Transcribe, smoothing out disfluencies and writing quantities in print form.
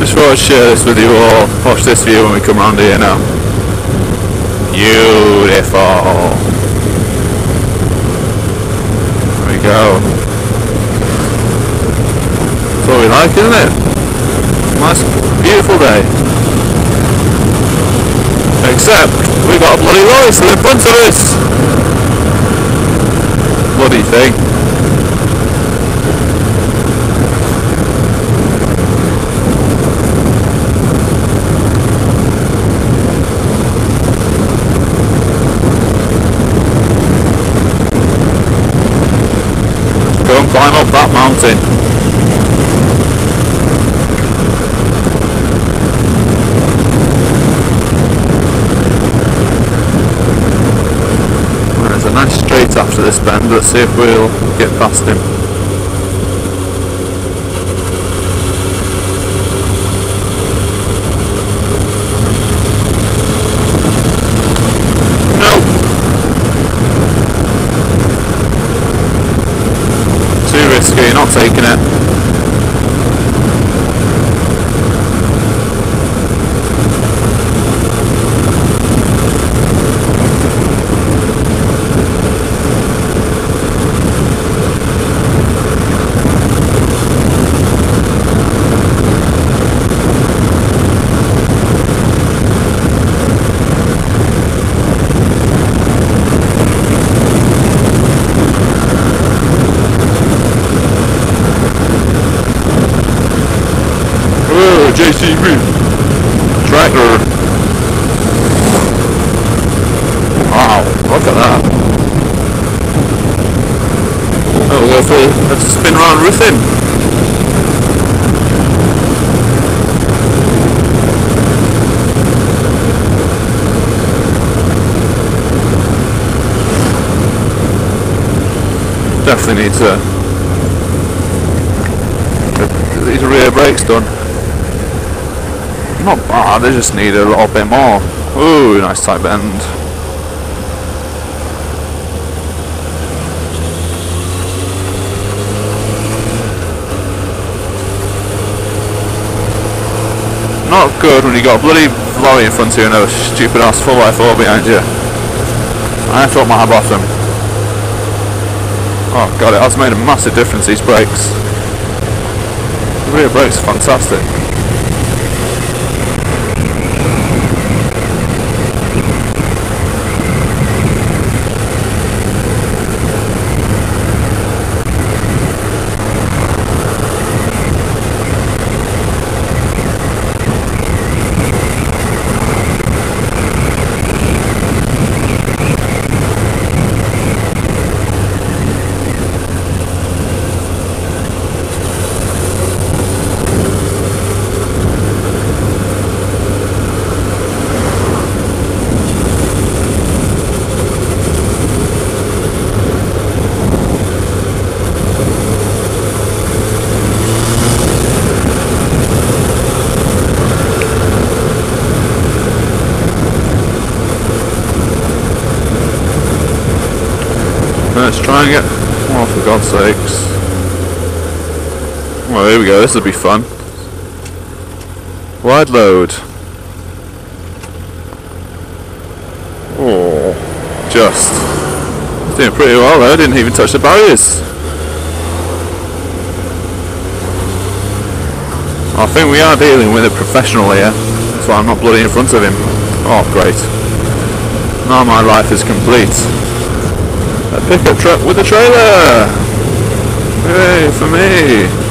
just thought I'd share this with you all. Watch this view when we come around here now. Beautiful. There we go. That's what we like, isn't it? Nice, beautiful day. Except, we got a bloody lorry still in front of us! Bloody thing. Go and climb up that mountain. There's a nice straight after this bend. Let's see if we'll get past him. No! Too risky, not taking it. JCB tractor. Wow, look at that. Oh, we'll go for let's spin around with him. Definitely need to get these rear brakes done. Not bad, they just need a little bit more. Ooh, nice tight bend. Not good when you got a bloody lorry in front of you and a stupid ass 4x4 behind you. I have to up my bottom. Oh god, it has made a massive difference, these brakes. The rear brakes are fantastic. Let's try and get... oh, for God's sakes. Well, there we go, this will be fun. Wide load. Oh, just. Doing pretty well there, didn't even touch the barriers. I think we are dealing with a professional here. That's why I'm not bloody in front of him. Oh, great. Now my life is complete. A pickup truck with a trailer! Hooray for me!